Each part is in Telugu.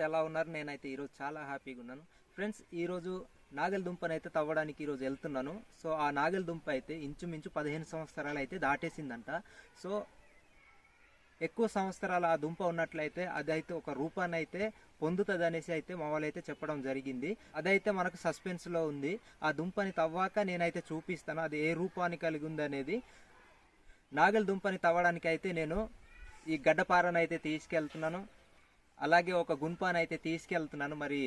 ఎలా ఉన్నారు? నేనైతే ఈరోజు చాలా హ్యాపీగా ఉన్నాను ఫ్రెండ్స్. ఈరోజు నాగలి దుంపనైతే తవ్వడానికి ఈరోజు వెళ్తున్నాను. సో ఆ నాగలి దుంప అయితే ఇంచుమించు 15 సంవత్సరాలు అయితే దాటేసిందంట. సో ఎక్కువ సంవత్సరాలు ఆ దుంప ఉన్నట్లయితే అదైతే ఒక రూపాన్ని అయితే పొందుతుంది అనేసి అయితే మా వాళ్ళు అయితే చెప్పడం జరిగింది. అదైతే మనకు సస్పెన్స్లో ఉంది. ఆ దుంపని తవ్వాక నేనైతే చూపిస్తాను అది ఏ రూపాన్ని కలిగి ఉంది అనేది. నాగలి దుంపని తవ్వడానికి అయితే నేను ఈ గడ్డపారను అయితే తీసుకెళ్తున్నాను, అలాగే ఒక గుంపాను అయితే తీసుకెళ్తున్నాను. మరి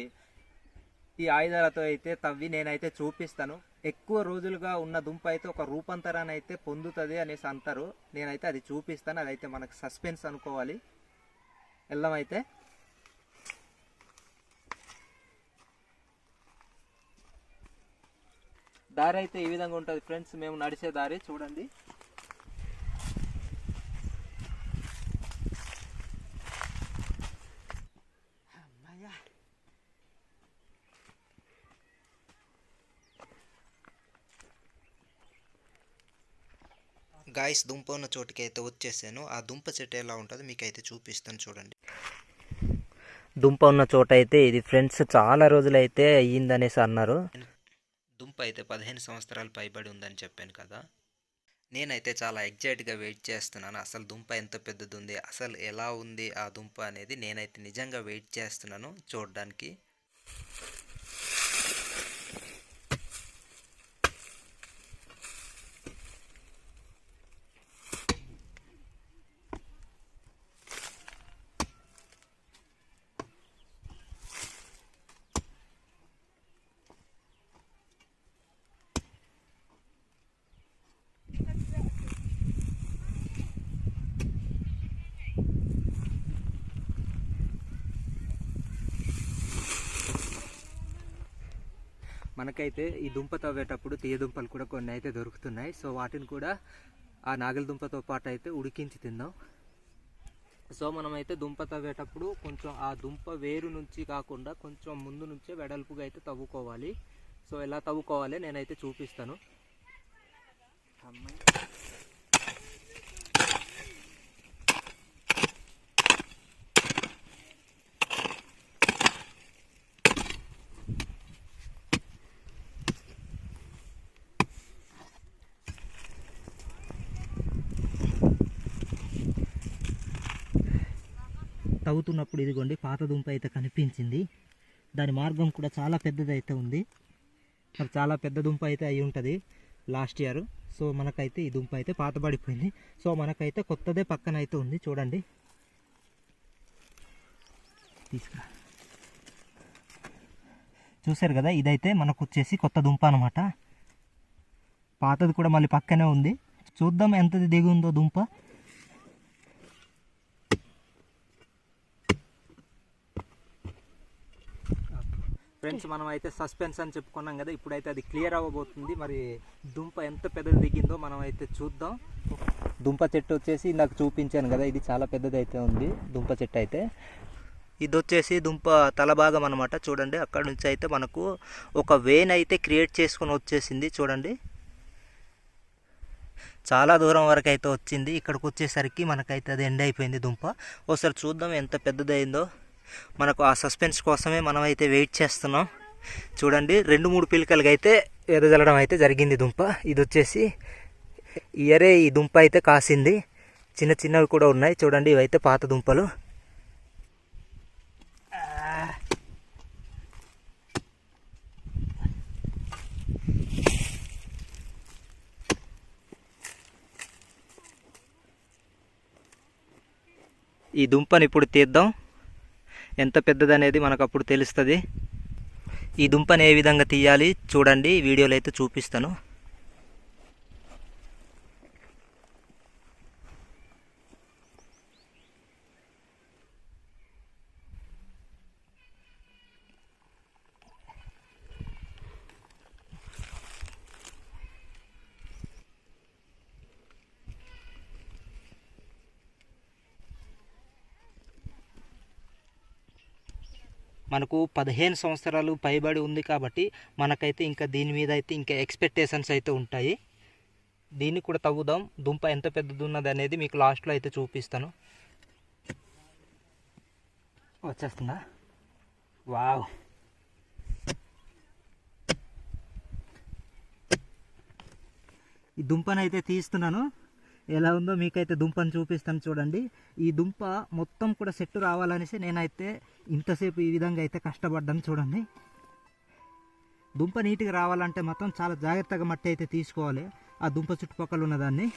ఈ ఆయుధాలతో అయితే తవ్వి నేనైతే చూపిస్తాను. ఎక్కువ రోజులుగా ఉన్న దుంప అయితే ఒక రూపాంతరాన్ని అయితే పొందుతుంది అనేసి అంటారు. నేనైతే అది చూపిస్తాను. అదైతే మనకు సస్పెన్స్ అనుకోవాలి. వెళ్దాం అయితే. దారి అయితే ఈ విధంగా ఉంటుంది ఫ్రెండ్స్. మేము నడిచే దారి చూడండి. గాయస్, దుంప ఉన్న చోటుకి అయితే వచ్చేసాను. ఆ దుంప చెట్టు ఎలా ఉంటుందో మీకు అయితే చూపిస్తాను చూడండి. దుంప ఉన్న చోట అయితే ఇది ఫ్రెండ్స్ చాలా రోజులైతే అయ్యిందనేసి అన్నారు. దుంప అయితే 15 సంవత్సరాలు పైబడి ఉందని చెప్పాను కదా. నేనైతే చాలా ఎగ్జైట్గా వెయిట్ చేస్తున్నాను. అసలు దుంప ఎంత పెద్దది ఉంది, అసలు ఎలా ఉంది ఆ దుంప అనేది నేనైతే నిజంగా వెయిట్ చేస్తున్నాను చూడడానికి. మనకైతే ఈ దుంప తవ్వేటప్పుడు తీయ దుంపలు కూడా కొన్ని అయితే దొరుకుతున్నాయి. సో వాటిని కూడా ఆ నాగలి దుంపతో పాటు అయితే ఉడికించి తిందాం. సో మనమైతే దుంప తవ్వేటప్పుడు కొంచెం ఆ దుంప వేరు నుంచి కాకుండా కొంచెం ముందు నుంచే వెడల్పుగా అయితే తవ్వుకోవాలి. సో ఎలా తవ్వుకోవాలి నేనైతే చూపిస్తాను. తవ్వుతున్నప్పుడు ఇదిగోండి పాత దుంప అయితే కనిపించింది. దాని మార్గం కూడా చాలా పెద్దది అయితే ఉంది. మరి చాలా పెద్ద దుంప అయితే అయి ఉంటుంది లాస్ట్ ఇయర్. సో మనకైతే ఈ దుంప అయితే పాతబడిపోయింది. సో మనకైతే కొత్తదే పక్కన అయితే ఉంది చూడండి. తీసుకురా. చూసారు కదా, ఇదైతే మనకు వచ్చేసి కొత్త దుంప అనమాట. పాతది కూడా మళ్ళీ పక్కనే ఉంది. చూద్దాం ఎంతది దిగి ఉందో దుంప. ఫ్రెండ్స్, మనం అయితే సస్పెన్స్ అని చెప్పుకున్నాం కదా, ఇప్పుడైతే అది క్లియర్ అవ్వబోతుంది. మరి దుంప ఎంత పెద్దది దిగిందో మనం అయితే చూద్దాం. దుంప చెట్టు వచ్చేసి నాకు చూపించాను కదా, ఇది చాలా పెద్దది అయితే ఉంది దుంప చెట్టు అయితే. ఇది వచ్చేసి దుంప తల భాగం అనమాట. చూడండి, అక్కడ నుంచి అయితే మనకు ఒక వేన్ అయితే క్రియేట్ చేసుకొని వచ్చేసింది చూడండి. చాలా దూరం వరకు అయితే వచ్చింది. ఇక్కడికి వచ్చేసరికి మనకైతే అది ఎండ్ అయిపోయింది దుంప. ఒకసారి చూద్దాం ఎంత పెద్దదైందో. మనకు ఆ సస్పెన్స్ కోసమే మనం అయితే వెయిట్ చేస్తున్నాం. చూడండి, 2-3 పిలకలుగా అయితే ఎదజల్లడం అయితే జరిగింది దుంప. ఇది వచ్చేసి ఇయరే ఈ దుంప అయితే కాసింది. చిన్న చిన్నవి కూడా ఉన్నాయి చూడండి. ఇవైతే పాత దుంపలు. ఈ దుంపని ఇప్పుడు తీద్దాం. ఎంత పెద్దదనేది మనకు అప్పుడు తెలుస్తుంది. ఈ దుంపని ఏ విధంగా తీయాలి చూడండి, వీడియోలో అయితే చూపిస్తాను. మనకు 15 సంవత్సరాలు పైబడి ఉంది కాబట్టి మనకైతే ఇంకా దీని మీద అయితే ఇంకా ఎక్స్పెక్టేషన్స్ అయితే ఉంటాయి. దీన్ని కూడా తవ్వుదాం. దుంప ఎంత పెద్దది ఉన్నది అనేది మీకు లాస్ట్లో అయితే చూపిస్తాను. వచ్చేస్తుందా? వావ్, ఈ దుంపను అయితే తీస్తున్నాను. ఎలా ఉందో మీకైతే దుంపను చూపిస్తాను చూడండి. ఈ దుంప మొత్తం కూడా సెట్ రావాలనేసి నేనైతే ఇంతసేపు ఈ విధంగా అయితే కష్టపడ్డాను చూడండి. దుంప నీట్గా రావాలంటే మాత్రం చాలా జాగ్రత్తగా మట్టి అయితే తీసుకోవాలి. ఆ దుంప చుట్టుపక్కల ఉన్నదాన్ని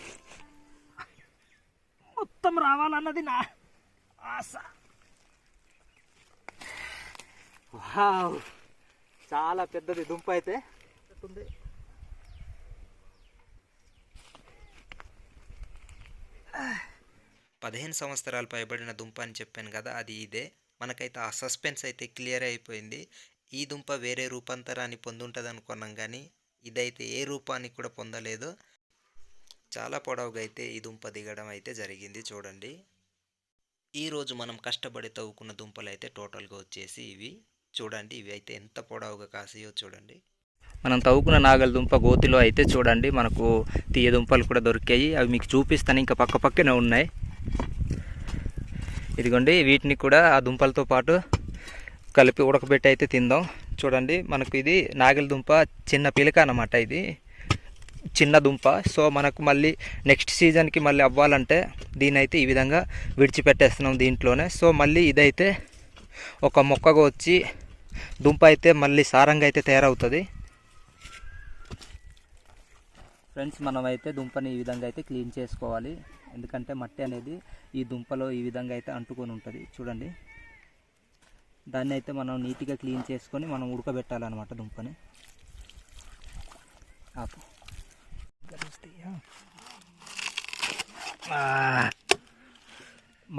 మొత్తం రావాలన్నది నా ఆశ. వావ్, చాలా పెద్దది దుంప అయితే ఉంది. పదిహేను సంవత్సరాలు పైబడిన దుంప అని చెప్పాను కదా, అది ఇదే. మనకైతే ఆ సస్పెన్స్ అయితే క్లియర్ అయిపోయింది. ఈ దుంప వేరే రూపాంతరాన్ని పొందుంటుంది అనుకున్నాం, కానీ ఇదైతే ఏ రూపాన్ని కూడా పొందలేదు. చాలా పొడవుగా అయితే ఈ దుంప దిగడం అయితే జరిగింది చూడండి. ఈరోజు మనం కష్టపడి తవ్వుకున్న దుంపలు అయితే టోటల్గా వచ్చేసి ఇవి చూడండి. ఇవి అయితే ఎంత పొడవుగా కాసాయో చూడండి. మనం తవ్వుకున్న నాగల దుంప గోతిలో అయితే చూడండి మనకు తీయ దుంపలు కూడా దొరికాయి. అవి మీకు చూపిస్తాను, ఇంకా పక్క పక్కనే ఉన్నాయి. ఇదిగోండి, వీటిని కూడా ఆ దుంపలతో పాటు కలిపి ఉడకబెట్టి అయితే తిందాం. చూడండి, మనకు ఇది నాగల దుంప చిన్న పిలక అన్నమాట. ఇది చిన్న దుంప. సో మనకు మళ్ళీ నెక్స్ట్ సీజన్కి మళ్ళీ అవ్వాలంటే దీని అయితే ఈ విధంగా విడిచిపెట్టేస్తున్నాం దీంట్లోనే. సో మళ్ళీ ఇదైతే ఒక మొక్కగా వచ్చి దుంప అయితే మళ్ళీ సారంగా అయితే తయారవుతుంది. ఫ్రెండ్స్, మనమైతే దుంపని ఈ విధంగా అయితే క్లీన్ చేసుకోవాలి. ఎందుకంటే మట్టి అనేది ఈ దుంపలో ఈ విధంగా అయితే అంటుకొని ఉంటుంది చూడండి. దాన్ని అయితే మనం నీట్గా క్లీన్ చేసుకొని మనం ఉడకబెట్టాలన్నమాట దుంపని.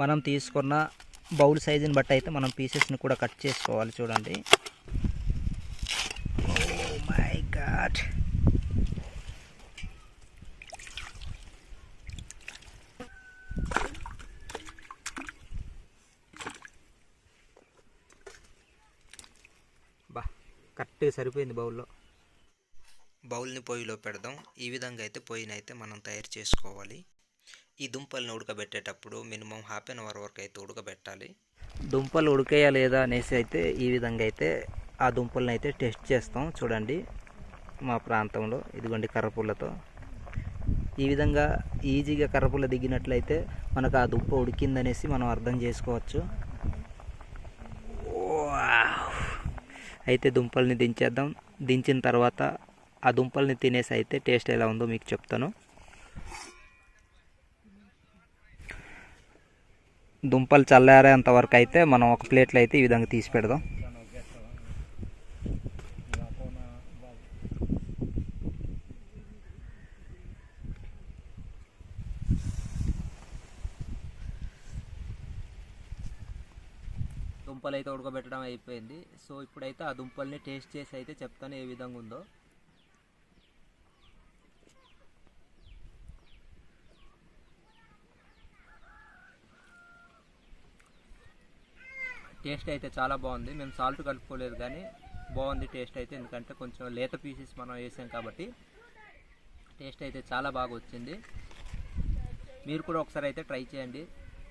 మనం తీసుకున్న బౌల్ సైజుని బట్టి అయితే మనం పీసెస్ని కూడా కట్ చేసుకోవాలి చూడండి. ఓ మై గాడ్, కరెక్ట్గా సరిపోయింది బౌల్లో. బౌల్ని పొయ్యిలో పెడదాం. ఈ విధంగా అయితే పొయ్యిని అయితే మనం తయారు చేసుకోవాలి. ఈ దుంపల్ని ఉడకబెట్టేటప్పుడు మినిమం హాఫ్ అన్ అవర్ వరకు అయితే ఉడకబెట్టాలి. దుంపలు ఉడికేయా లేదా అనేసి అయితే ఈ విధంగా అయితే ఆ దుంపలను అయితే టెస్ట్ చేస్తాం చూడండి. మా ప్రాంతంలో ఇదిగోండి కర్రపుల్లతో ఈ విధంగా ఈజీగా కర్రపుల్ల దిగినట్లయితే మనకు ఆ దుంప ఉడికిందనేసి మనం అర్థం చేసుకోవచ్చు. అయితే దుంపల్ని దించేద్దాం. దించిన తర్వాత ఆ దుంపల్ని తినేసి అయితే టేస్ట్ ఎలా ఉందో మీకు చెప్తాను. దుంపలు చల్లారేంత వరకు అయితే మనం ఒక ప్లేట్లో అయితే ఈ విధంగా తీసి పెడదాం. దుంపలు అయితే ఉడకబెట్టడం అయిపోయింది. సో ఇప్పుడైతే ఆ దుంపల్ని టేస్ట్ చేసి అయితే చెప్తాను ఏ విధంగా ఉందో. టేస్ట్ అయితే చాలా బాగుంది. మేము సాల్ట్ కలుపుకోలేదు కానీ బాగుంది టేస్ట్ అయితే. ఎందుకంటే కొంచెం లేత పీసెస్ మనం వేసాం కాబట్టి టేస్ట్ అయితే చాలా బాగా వచ్చింది. మీరు కూడా ఒకసారి అయితే ట్రై చేయండి,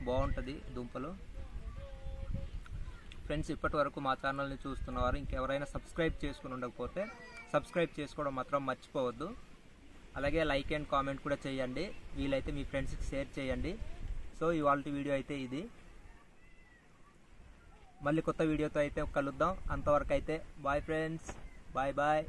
బాగుంటుంది దుంపలు. ఫ్రెండ్స్, ఇప్పటి వరకు మా ఛానల్ని చూస్తున్నవారు ఇంకెవరైనా సబ్స్క్రైబ్ చేసుకుని ఉండకపోతే సబ్స్క్రైబ్ చేసుకోవడం మాత్రం మర్చిపోవద్దు. అలాగే లైక్ అండ్ కామెంట్ కూడా చేయండి. వీలైతే మీ ఫ్రెండ్స్కి షేర్ చేయండి. సో ఇవాళ వీడియో అయితే ఇది. మళ్ళీ కొత్త వీడియోతో అయితే కలుద్దాం. అంతవరకు అయితే బాయ్ ఫ్రెండ్స్, బాయ్ బాయ్.